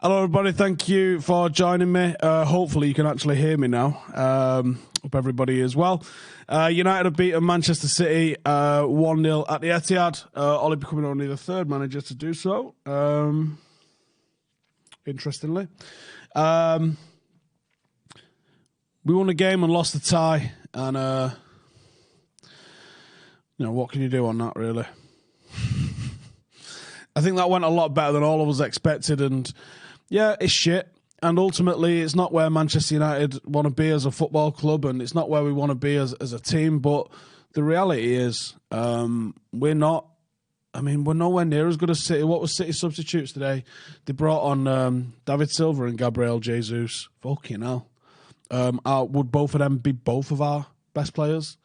Hello, everybody. Thank you for joining me. Hopefully, you can actually hear me now. Hope everybody is well. United have beaten Manchester City 1-0 at the Etihad. Ollie becoming only the third manager to do so. Interestingly. We won the game and lost the tie. And, what can you do on that, really? I think that went a lot better than all of us expected. And, yeah, it's shit. And ultimately, it's not where Manchester United want to be as a football club, and it's not where we want to be as a team. But the reality is, we're not. I mean, we're nowhere near as good as City. What was City's substitutes today? They brought on David Silva and Gabriel Jesus. Fucking hell. Would both of them be both of our best players?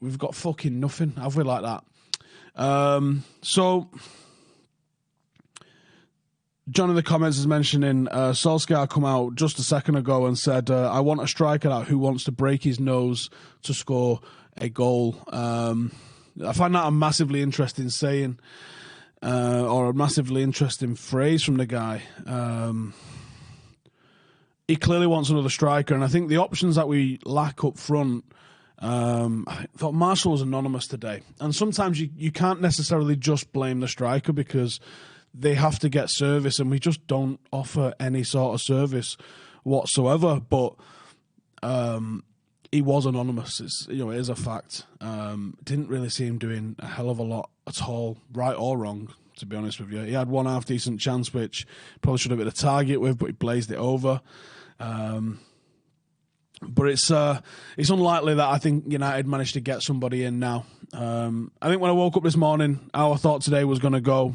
We've got fucking nothing, have we, like that? So, John in the comments is mentioning Solskjaer come out just a second ago and said, I want a striker out who wants to break his nose to score a goal. I find that a massively interesting saying or a massively interesting phrase from the guy. He clearly wants another striker, and I think the options that we lack up front, I thought Marshall was anonymous today. And sometimes you can't necessarily just blame the striker because they have to get service, and we just don't offer any sort of service whatsoever. But he was anonymous. It is a fact. Didn't really see him doing a hell of a lot at all, right or wrong, to be honest with you. He had one half decent chance, which probably should have been a target with, but he blazed it over. But it's unlikely that I think United managed to get somebody in now. I think when I woke up this morning, how I thought today was going to go,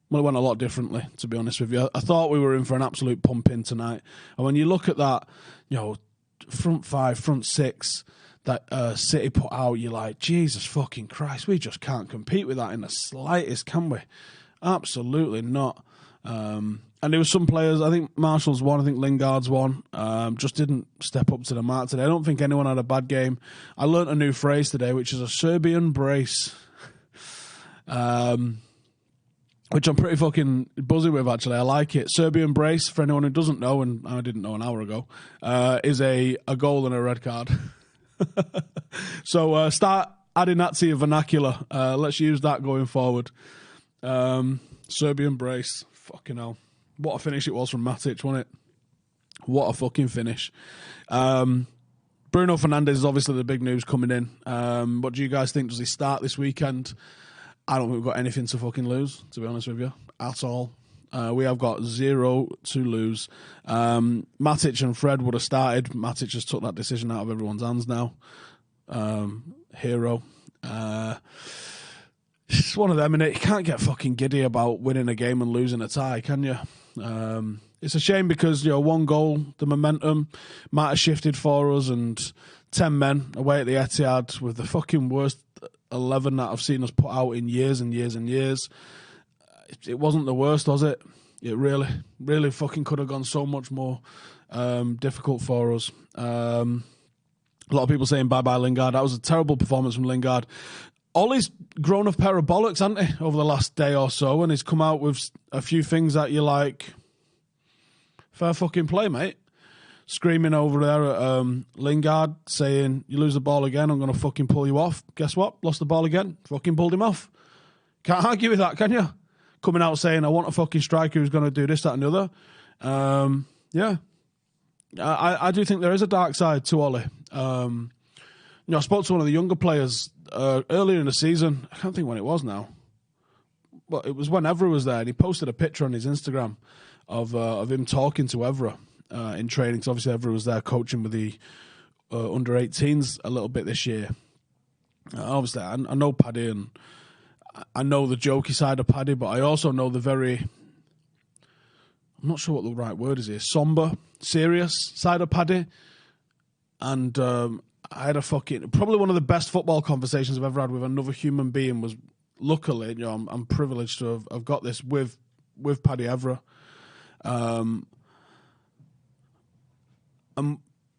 well, it went a lot differently, to be honest with you. I thought we were in for an absolute pump-in tonight. And when you look at that, front five, front six that City put out, you're like, Jesus fucking Christ, we just can't compete with that in the slightest, can we? Absolutely not. And there were some players, I think Marshall's one, I think Lingard's one, just didn't step up to the mark today. I don't think anyone had a bad game. I learnt a new phrase today, which is a Serbian brace. Which I'm pretty fucking buzzing with, actually. I like it. Serbian brace, for anyone who doesn't know, and I didn't know an hour ago, is a goal and a red card. So start adding that to your vernacular. Let's use that going forward. Serbian brace. Fucking hell. What a finish it was from Matic, wasn't it? What a fucking finish. Bruno Fernandes is obviously the big news coming in. What do you guys think? Does he start this weekend? I don't think we've got anything to fucking lose, to be honest with you, at all. We have got 0 to lose. Matic and Fred would have started. Matic just took that decision out of everyone's hands now. Hero. It's one of them, and you can't get fucking giddy about winning a game and losing a tie, can you? It's a shame because, one goal, the momentum might have shifted for us, and 10 men away at the Etihad with the fucking worst 11 that I've seen us put out in years and years and years. It wasn't the worst, was it? It really, really fucking could have gone so much more difficult for us. A lot of people saying bye-bye Lingard. That was a terrible performance from Lingard. Ollie's grown a pair of bollocks, hasn't he, over the last day or so, and he's come out with a few things that you're like, fair fucking play, mate. Screaming over there at Lingard, saying, you lose the ball again, I'm going to fucking pull you off. Guess what? Lost the ball again. Fucking pulled him off. Can't argue with that, can you? Coming out saying, I want a fucking striker who's going to do this, that, and the other. Yeah. I do think there is a dark side to Ollie. I spoke to one of the younger players earlier in the season. I can't think when it was now. But it was when Evra was there, and he posted a picture on his Instagram of him talking to Evra. In training, because obviously everyone was there coaching with the under-18s a little bit this year. Obviously, I know Paddy, and I know the jokey side of Paddy, but I also know the very, I'm not sure what the right word is here, somber, serious side of Paddy. And I had probably one of the best football conversations I've ever had with another human being was, luckily, I'm privileged to have got this with Paddy Evra.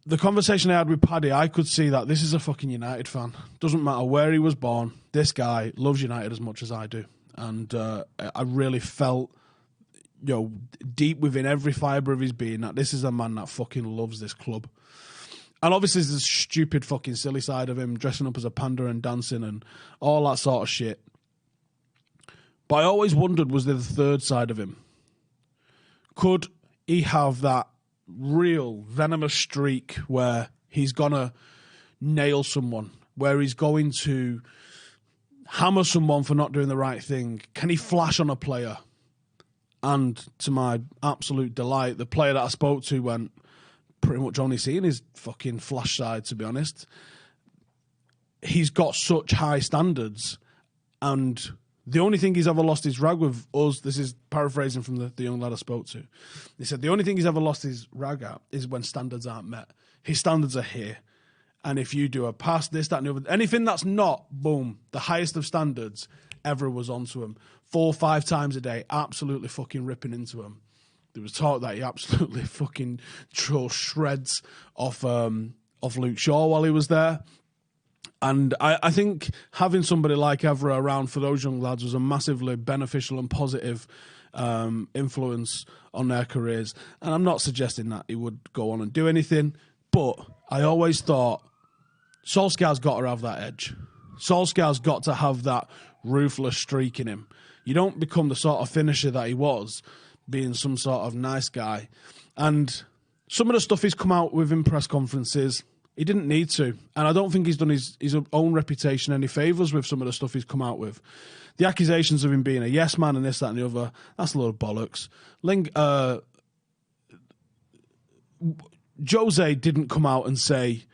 The conversation I had with Paddy, I could see that this is a fucking United fan. Doesn't matter where he was born. This guy loves United as much as I do. And I really felt deep within every fibre of his being that this is a man that fucking loves this club. And obviously there's this stupid fucking silly side of him, dressing up as a panda and dancing and all that sort of shit. But I always wondered, was there the third side of him? Could he have that real venomous streak where he's going to nail someone, where he's going to hammer someone for not doing the right thing? Can he flash on a player? And to my absolute delight, the player that I spoke to went, pretty much only seeing his fucking flash side, to be honest. He's got such high standards, and the only thing he's ever lost his rag with us, this is paraphrasing from the young lad I spoke to, he said the only thing he's ever lost his rag at is when standards aren't met. His standards are here, and if you do a pass, this, that, and the other, anything that's not, boom, the highest of standards, Evra was onto him 4 or 5 times a day, absolutely fucking ripping into him. There was talk that he absolutely fucking tore shreds off Luke Shaw while he was there. And I think having somebody like Evra around for those young lads was a massively beneficial and positive influence on their careers. And I'm not suggesting that he would go on and do anything, but I always thought Solskjaer's got to have that edge. Solskjaer's got to have that ruthless streak in him. You don't become the sort of finisher that he was, being some sort of nice guy. And some of the stuff he's come out with in press conferences, he didn't need to. And I don't think he's done his own reputation any favours with some of the stuff he's come out with. The accusations of him being a yes man and this, that and the other, that's a load of bollocks. Jose didn't come out and say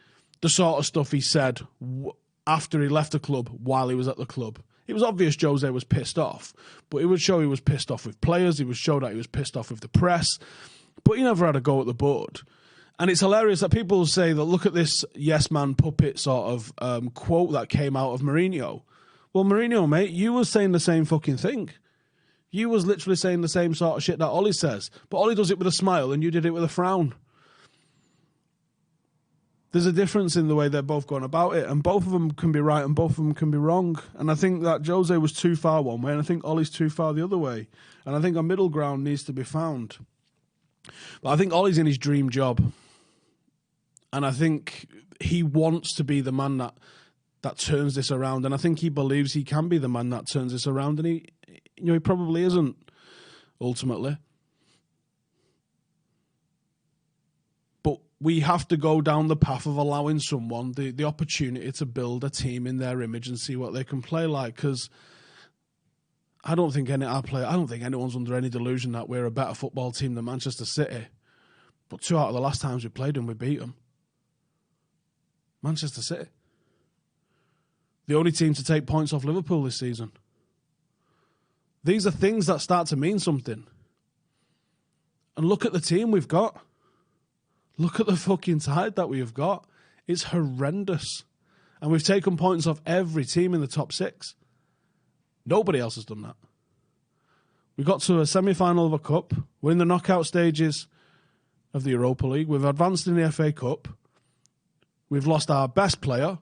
the sort of stuff he said after he left the club while he was at the club. It was obvious Jose was pissed off, but it would show he was pissed off with players. He would show that he was pissed off with the press, but he never had a go at the board. And it's hilarious that people say that, look at this yes man puppet sort of quote that came out of Mourinho. Well, Mourinho, mate, you were saying the same fucking thing. You was literally saying the same sort of shit that Ollie says, but Ollie does it with a smile and you did it with a frown. There's a difference in the way they're both going about it, and both of them can be right and both of them can be wrong. And I think that Jose was too far one way, and I think Ollie's too far the other way. And I think a middle ground needs to be found. But I think Ollie's in his dream job. And I think he wants to be the man that turns this around. And I think he believes he can be the man that turns this around. And he probably isn't, ultimately. We have to go down the path of allowing someone the opportunity to build a team in their image and see what they can play like. Because I don't think anyone's under any delusion that we're a better football team than Manchester City. But 2 out of the last times we played them, we beat them. Manchester City. The only team to take points off Liverpool this season. These are things that start to mean something. And look at the team we've got. Look at the fucking side that we have got. It's horrendous. And we've taken points off every team in the top 6. Nobody else has done that. We got to a semi-final of a cup. We're in the knockout stages of the Europa League. We've advanced in the FA Cup. We've lost our best player,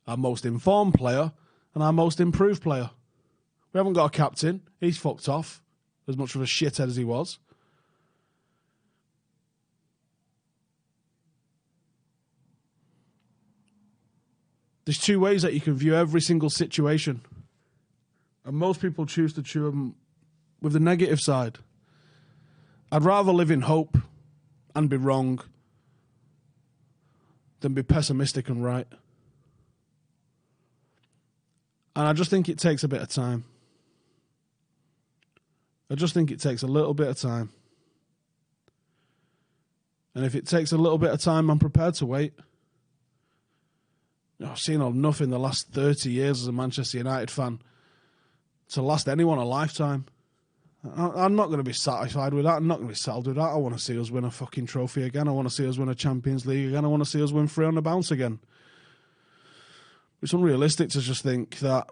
our most informed player, and our most improved player. We haven't got a captain. He's fucked off, as much of a shithead as he was. There's 2 ways that you can view every single situation. And most people choose to chew them with the negative side. I'd rather live in hope and be wrong than be pessimistic and right. And I just think it takes a bit of time. I just think it takes a little bit of time. And if it takes a little bit of time, I'm prepared to wait. I've seen enough in the last 30 years as a Manchester United fan to last anyone a lifetime. I'm not going to be satisfied with that. I'm not going to be settled with that. I want to see us win a fucking trophy again. I want to see us win a Champions League again. I want to see us win 3 on the bounce again. It's unrealistic to just think that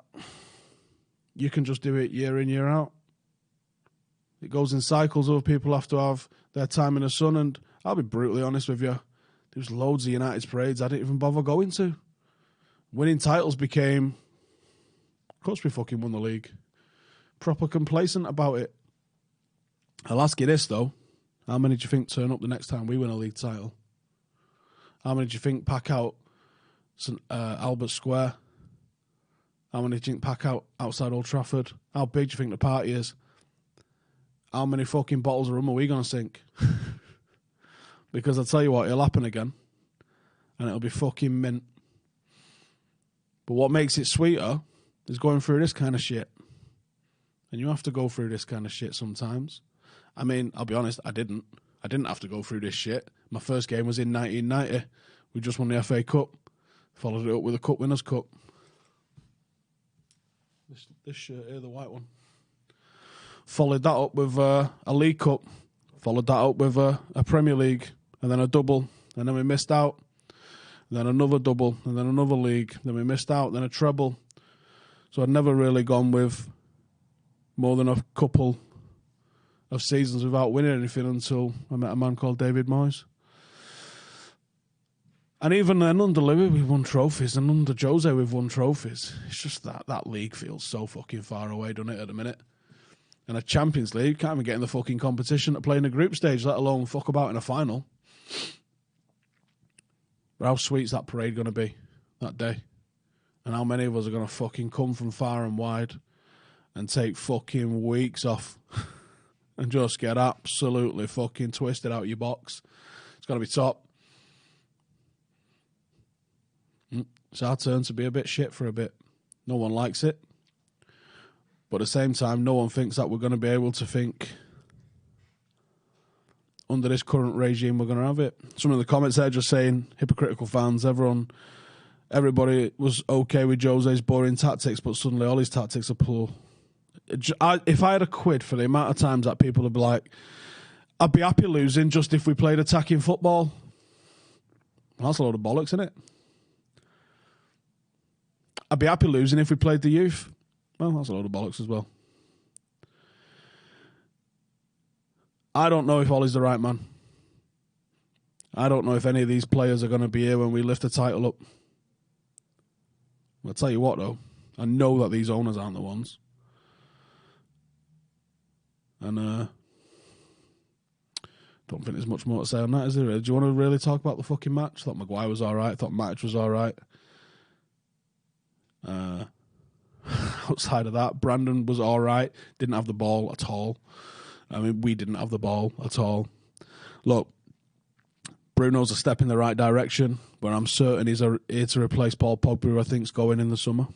you can just do it year in, year out. It goes in cycles. Other people have to have their time in the sun. And I'll be brutally honest with you. There was loads of United's parades I didn't even bother going to. Winning titles became, of course we fucking won the league. Proper complacent about it. I'll ask you this, though. How many do you think turn up the next time we win a league title? How many do you think pack out St Albert Square? How many do you think pack out outside Old Trafford? How big do you think the party is? How many fucking bottles of rum are we going to sink? Because I'll tell you what, it'll happen again. And it'll be fucking mint. But what makes it sweeter is going through this kind of shit. And you have to go through this kind of shit sometimes. I mean, I'll be honest, I didn't have to go through this shit. My first game was in 1990. We just won the FA Cup. Followed it up with a Cup Winners' Cup. This shirt here, the white one. Followed that up with a League Cup. Followed that up with a Premier League. And then a double. And then we missed out. Then another double. And then another league. Then we missed out. Then a treble. So I'd never really gone with more than a couple of seasons without winning anything until I met a man called David Moyes. And even then, under Louis, we've won trophies. And under Jose, we've won trophies. It's just that league feels so fucking far away, doesn't it, at the minute? And a Champions League, can't even get in the fucking competition to play in a group stage, let alone fuck about in a final. But how sweet's that parade going to be that day? And how many of us are going to fucking come from far and wide and take fucking weeks off and just get absolutely fucking twisted out of your box? It's got to be top. It's our turn to be a bit shit for a bit. No one likes it. But at the same time, no one thinks that we're going to be able to think under this current regime we're going to have it. Some of the comments there just saying, hypocritical fans, everybody was okay with Jose's boring tactics, but suddenly all his tactics are poor. If I had a quid for the amount of times that people would be like, I'd be happy losing just if we played attacking football. Well, that's a load of bollocks, isn't it? I'd be happy losing if we played the youth. Well, that's a load of bollocks as well. I don't know if Ollie's the right man. I don't know if any of these players are going to be here when we lift the title up. I'll tell you what, though. I know that these owners aren't the ones. And don't think there's much more to say on that, is there? Do you want to really talk about the fucking match? I thought Maguire was all right. I thought Matic was all right. Outside of that, Brandon was all right. Didn't have the ball at all. I mean, we didn't have the ball at all. Look, Bruno's a step in the right direction, but I'm certain he's here to replace Paul Pogba, who I think's going in the summer.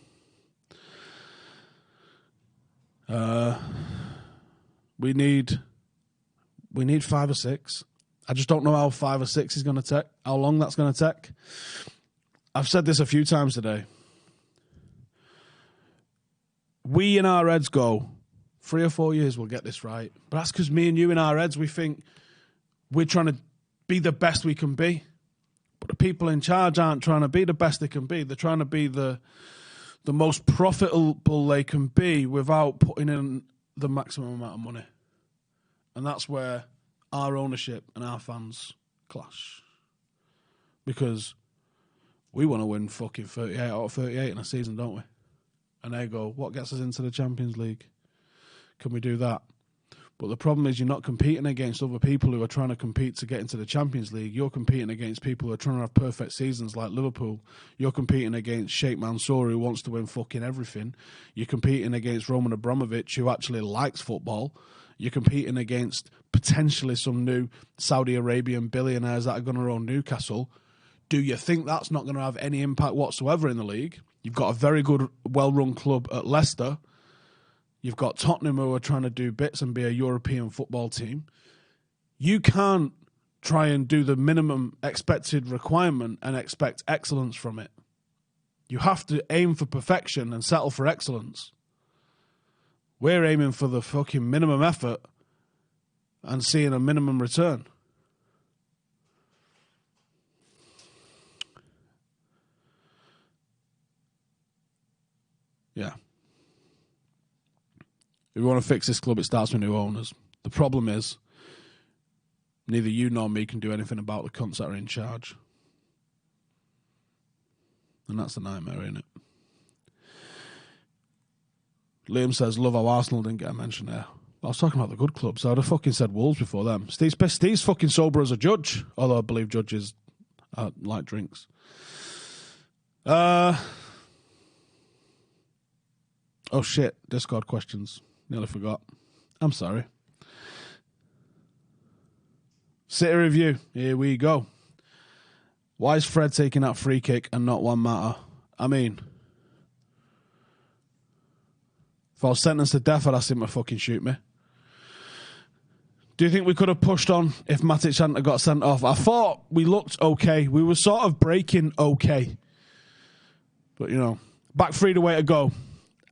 We need 5 or 6. I just don't know how 5 or 6 is going to take, how long that's going to take. I've said this a few times today. We in our heads go, 3 or 4 years we'll get this right. But that's because me and you in our heads, we think we're trying to be the best we can be. But the people in charge aren't trying to be the best they can be. They're trying to be the most profitable they can be without putting in the maximum amount of money. And that's where our ownership and our fans clash. Because we want to win fucking 38 out of 38 in a season, don't we? And they go, what gets us into the Champions League? Can we do that? But the problem is you're not competing against other people who are trying to compete to get into the Champions League. You're competing against people who are trying to have perfect seasons like Liverpool. You're competing against Sheikh Mansour, who wants to win fucking everything. You're competing against Roman Abramovich, who actually likes football. You're competing against potentially some new Saudi Arabian billionaires that are going to own Newcastle. Do you think that's not going to have any impact whatsoever in the league? You've got a very good, well-run club at Leicester. You've got Tottenham, who are trying to do bits and be a European football team. You can't try and do the minimum expected requirement and expect excellence from it. You have to aim for perfection and settle for excellence. We're aiming for the fucking minimum effort and seeing a minimum return. Yeah. If we want to fix this club, it starts with new owners. The problem is, neither you nor me can do anything about the cunts that are in charge. And that's the nightmare, isn't it? Liam says, love how Arsenal didn't get a mention there. I was talking about the good clubs. I would have fucking said Wolves before them. Steve's fucking sober as a judge, although I believe judges like drinks. Oh shit, Discord questions. Nearly forgot. I'm sorry. City review. Here we go. Why is Fred taking that free kick and not Juan Mata? I mean, if I was sentenced to death, I'd ask him to fucking shoot me. Do you think we could have pushed on if Matic hadn't got sent off? I thought we looked okay. We were sort of breaking okay. But, you know, back three the way to go.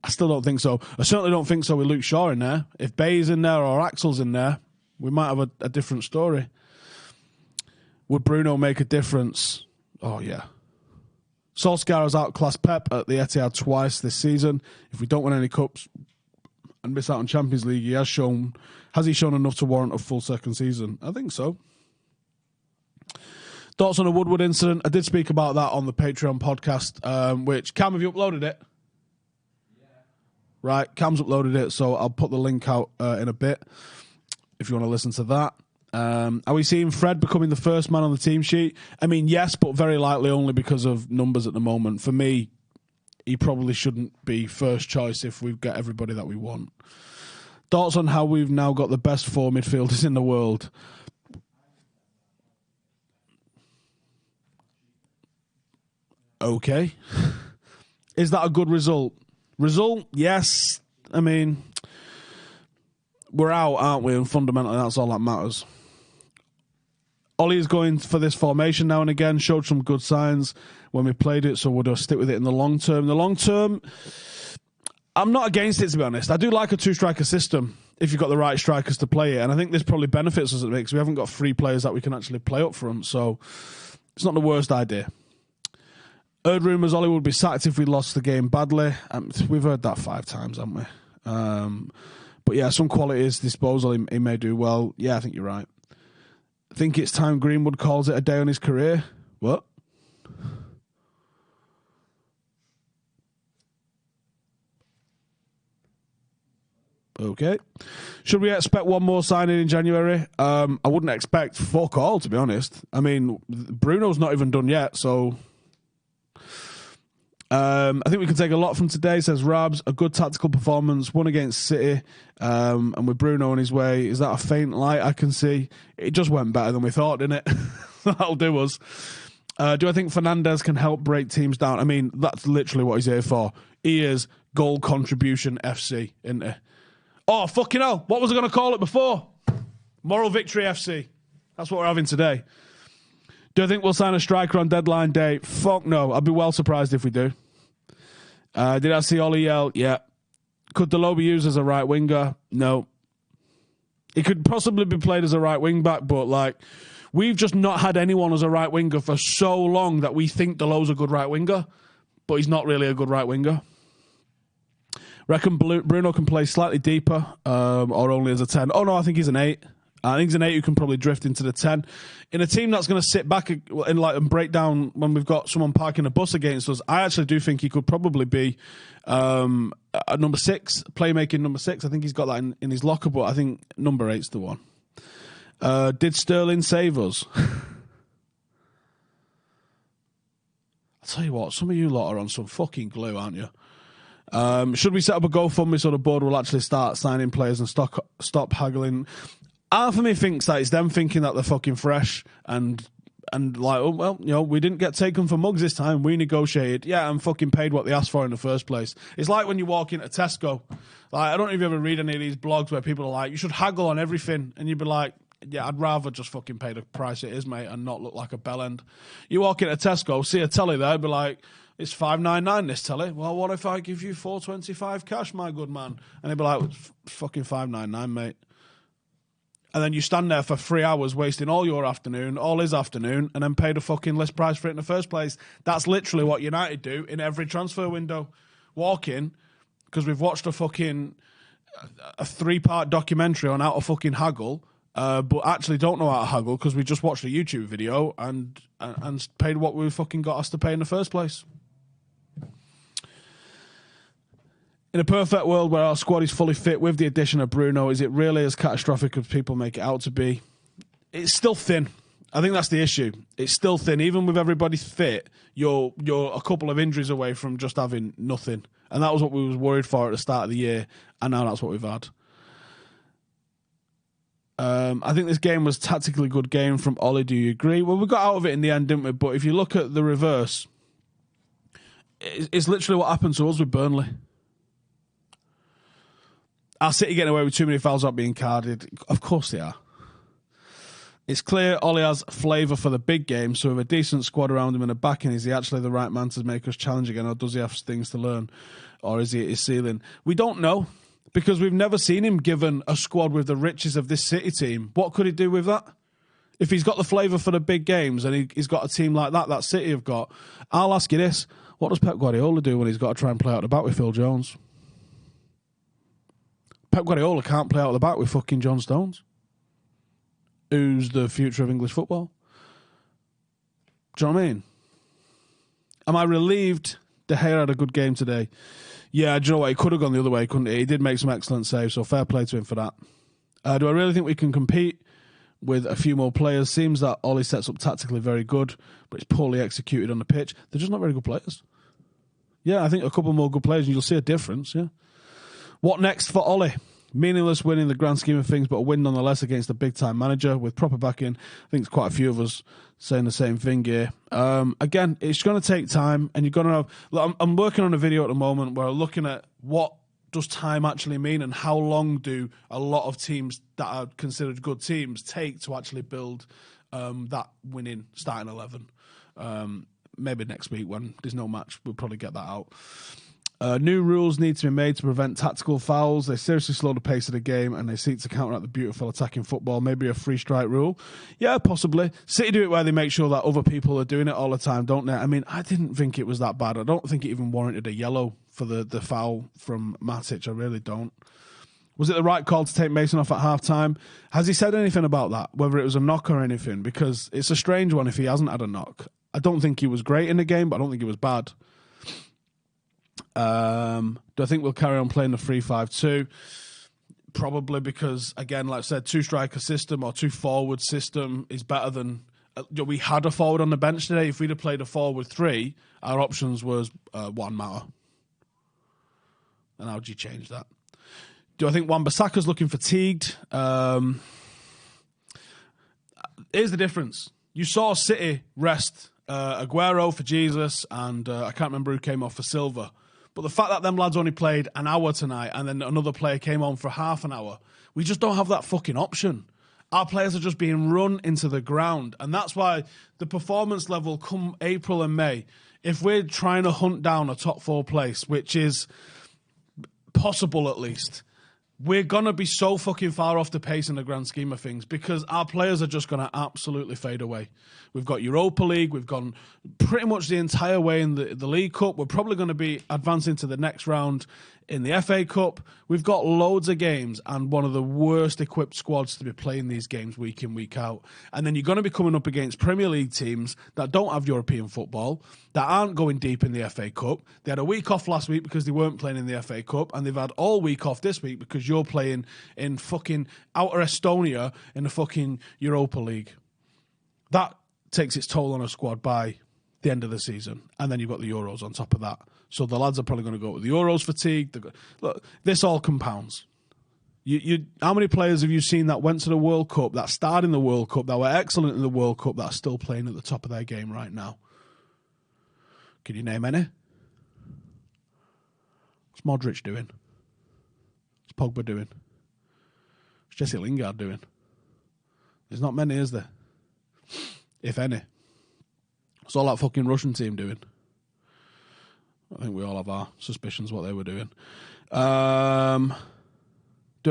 I still don't think so. I certainly don't think so with Luke Shaw in there. If Bay's in there or Axel's in there, we might have a different story. Would Bruno make a difference? Oh, yeah. Solskjaer has outclassed Pep at the Etihad twice this season. If we don't win any cups and miss out on Champions League, has he shown enough to warrant a full second season? I think so. Thoughts on the Woodward incident? I did speak about that on the Patreon podcast, which, Cam, have you uploaded it? Yeah. Right, Cam's uploaded it, so I'll put the link out in a bit if you want to listen to that. Are we seeing Fred becoming the first man on the team sheet? I mean, yes, but very likely only because of numbers at the moment. For me, he probably shouldn't be first choice if we've got everybody that we want. Thoughts on how we've now got the best four midfielders in the world? Okay. Is that a good result? Result? Yes. I mean, we're out, aren't we? And fundamentally, that's all that matters. Ollie is going for this formation now and again, showed some good signs when we played it, so we'll stick with it in the long term. The long term, I'm not against it, to be honest. I do like a two-striker system if you've got the right strikers to play it, and I think this probably benefits us a bit because we haven't got three players that we can actually play up front, so it's not the worst idea. Heard rumours Ollie would be sacked if we lost the game badly. We've heard that 5 times, haven't we? But yeah, some qualities, disposal, he may do well. Yeah, I think you're right. I think it's time Greenwood calls it a day on his career. What? Okay. Should we expect one more signing in January? I wouldn't expect fuck all, to be honest. I mean, Bruno's not even done yet, so... I think we can take a lot from today, says Rabs. A good tactical performance, won against City, and with Bruno on his way. Is that a faint light I can see? It just went better than we thought, didn't it? That'll do us. Do I think Fernandes can help break teams down? I mean, that's literally what he's here for. He is goal contribution FC, isn't he? Oh, fucking hell. What was I going to call it before? Moral Victory FC. That's what we're having today. Do I think we'll sign a striker on deadline day? Fuck no. I'd be well surprised if we do. Did I see Ollie yell? Yeah. Could Dalot be used as a right winger? No. He could possibly be played as a right wing back, but like we've just not had anyone as a right winger for so long that we think Dalot's a good right winger, but he's not really a good right winger. Reckon Bruno can play slightly deeper or only as a 10. Oh no, I think he's an 8. I think he's an 8 who can probably drift into the 10. In a team that's going to sit back and break down when we've got someone parking a bus against us, I actually do think he could probably be a number 6, playmaking number 6. I think he's got that in his locker, but I think number 8's the one. Did Sterling save us? I'll tell you what, some of you lot are on some fucking glue, aren't you? Should we set up a GoFundMe so the board will actually start signing players and stop haggling? Half of me thinks that it's them thinking that they're fucking fresh and like, oh, well, you know, we didn't get taken for mugs this time. We negotiated. Yeah, and fucking paid what they asked for in the first place. It's like when you walk into Tesco. Like, I don't know if you ever read any of these blogs where people are like, you should haggle on everything. And you'd be like, yeah, I'd rather just fucking pay the price it is, mate, and not look like a bellend. You walk into Tesco, see a telly there, be like, it's $5.99 this telly. Well, what if I give you $4.25 cash, my good man? And they'd be like, it's fucking $5.99, mate. And then you stand there for 3 hours wasting all your afternoon, all his afternoon, and then pay the fucking list price for it in the first place. That's literally what United do in every transfer window. Walk in, because we've watched a 3-part documentary on how to fucking haggle, but actually don't know how to haggle because we just watched a YouTube video and paid what we fucking got us to pay in the first place. In a perfect world where our squad is fully fit with the addition of Bruno, is it really as catastrophic as people make it out to be? It's still thin. I think that's the issue. It's still thin. Even with everybody fit, you're a couple of injuries away from just having nothing. And that was what we was worried for at the start of the year, and now that's what we've had. I think this game was tactically good game from Ollie. Do you agree? Well, we got out of it in the end, didn't we? But if you look at the reverse, it's literally what happened to us with Burnley. Our City getting away with too many fouls not being carded. Of course they are. It's clear Ollie has flavour for the big game, so with a decent squad around him and a backing, is he actually the right man to make us challenge again, or does he have things to learn, or is he at his ceiling? We don't know, because we've never seen him given a squad with the riches of this City team. What could he do with that? If he's got the flavour for the big games and he's got a team like that City have got, I'll ask you this, what does Pep Guardiola do when he's got to try and play out the back with Phil Jones? Pep Guardiola can't play out the back with fucking John Stones, who's the future of English football. Do you know what I mean? Am I relieved De Gea had a good game today? Yeah, do you know what? He could have gone the other way, couldn't he? He did make some excellent saves, so fair play to him for that. Do I really think we can compete with a few more players? Seems that Ollie sets up tactically very good, but it's poorly executed on the pitch. They're just not very good players. Yeah, I think a couple more good players and you'll see a difference, yeah. What next for Ollie? Meaningless win in the grand scheme of things, but a win nonetheless against a big-time manager with proper backing. I think it's quite a few of us saying the same thing here. Again, it's going to take time, and you're going to have... Look, I'm working on a video at the moment where I'm looking at what does time actually mean and how long do a lot of teams that are considered good teams take to actually build that winning starting 11. Maybe next week when there's no match, we'll probably get that out. New rules need to be made to prevent tactical fouls. They seriously slow the pace of the game and they seek to counteract the beautiful attacking football. Maybe a free strike rule. Yeah, possibly. City do it where they make sure that other people are doing it all the time, don't they? I mean, I didn't think it was that bad. I don't think it even warranted a yellow for the foul from Matic. I really don't. Was it the right call to take Mason off at half-time? Has he said anything about that, whether it was a knock or anything? Because it's a strange one if he hasn't had a knock. I don't think he was great in the game, but I don't think he was bad. Do I think we'll carry on playing the 3-5-2? Probably, because, again, like I said, two-striker system or two-forward system is better than... we had a forward on the bench today. If we'd have played a forward three, our options was one matter. And how do you change that? Do I think Wan-Bissaka's looking fatigued? Here's the difference. You saw City rest Aguero for Jesus, and I can't remember who came off for Silva. But the fact that them lads only played an hour tonight and then another player came on for half an hour, we just don't have that fucking option. Our players are just being run into the ground. And that's why the performance level come April and May, if we're trying to hunt down a top four place, which is possible at least, we're going to be so fucking far off the pace in the grand scheme of things because our players are just going to absolutely fade away. We've got Europa League. We've gone pretty much the entire way in the League Cup. We're probably going to be advancing to the next round in the FA Cup. We've got loads of games and one of the worst equipped squads to be playing these games week in, week out. And then you're going to be coming up against Premier League teams that don't have European football, that aren't going deep in the FA Cup. They had a week off last week because they weren't playing in the FA Cup, and they've had all week off this week because you're playing in fucking outer Estonia in the fucking Europa League. That takes its toll on a squad by the end of the season. And then you've got the Euros on top of that. So the lads are probably going to go with the Euros fatigue. Look, this all compounds. How many players have you seen that went to the World Cup, that starred in the World Cup, that were excellent in the World Cup, that are still playing at the top of their game right now? Can you name any? What's Modric doing? What's Pogba doing? What's Jesse Lingard doing? There's not many, is there? If any. What's all that fucking Russian team doing? I think we all have our suspicions what they were doing. Do I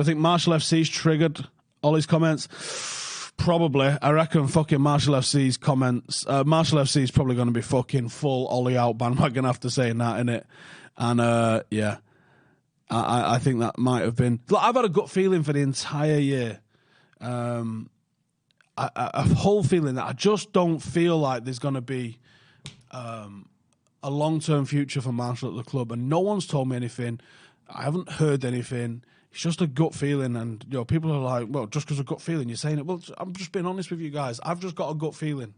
think Marshall FC's triggered Ollie's comments? Probably. I reckon fucking Marshall FC's comments... Marshall FC's probably going to be fucking full Ollie out bandwagon after saying that, innit? And, yeah. I think that might have been... Look, I've had a gut feeling for the entire year. A whole feeling that I just don't feel like there's going to be a long-term future for Marshall at the club, and no one's told me anything. I haven't heard anything. It's just a gut feeling, and people are like, well, just because of gut feeling, you're saying it. Well, I'm just being honest with you guys. I've just got a gut feeling.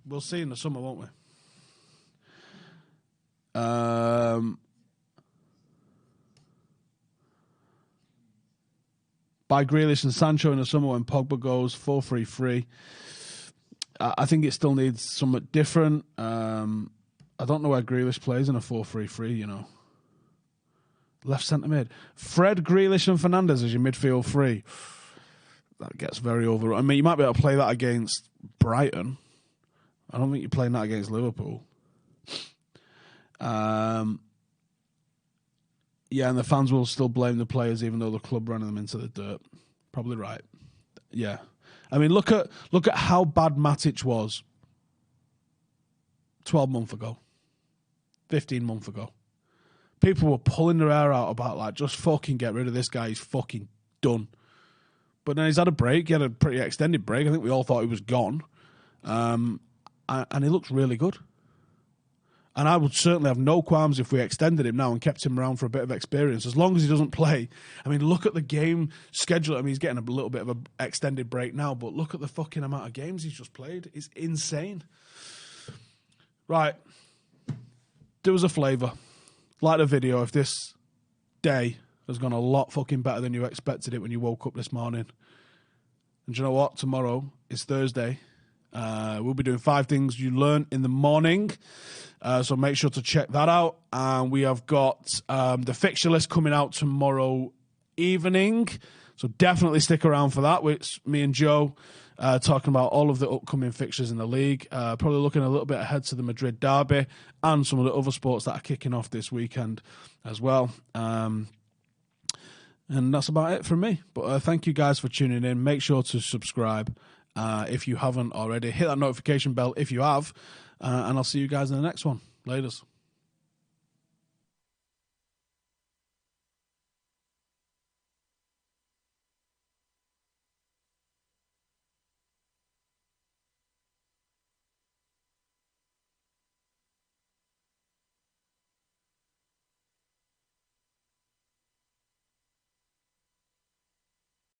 We'll see in the summer, won't we? By Grealish and Sancho in the summer when Pogba goes 4-3-3. I think it still needs something different. I don't know where Grealish plays in a 4-3-3, Left centre mid. Fred, Grealish and Fernandes as your midfield three. That gets very over. I mean, you might be able to play that against Brighton. I don't think you're playing that against Liverpool. Yeah, and the fans will still blame the players even though the club ran them into the dirt. Probably right. Yeah. I mean, look at how bad Matic was 12 months ago. 15 months ago. People were pulling their hair out about, just fucking get rid of this guy. He's fucking done. But then he's had a break. He had a pretty extended break. I think we all thought he was gone. And he looks really good. And I would certainly have no qualms if we extended him now and kept him around for a bit of experience, as long as he doesn't play. I mean, look at the game schedule. I mean, he's getting a little bit of an extended break now, but look at the fucking amount of games he's just played. It's insane. Right. Do us a favour. Like the video if this day has gone a lot fucking better than you expected it when you woke up this morning. And do you know what? Tomorrow is Thursday. We'll be doing 5 things you learn in the morning. So make sure to check that out. And we have got the fixture list coming out tomorrow evening. So definitely stick around for that. It's me and Joe talking about all of the upcoming fixtures in the league. Probably looking a little bit ahead to the Madrid derby and some of the other sports that are kicking off this weekend as well. And that's about it from me. But thank you guys for tuning in. Make sure to subscribe if you haven't already. Hit that notification bell if you have. And I'll see you guys in the next one. Laters.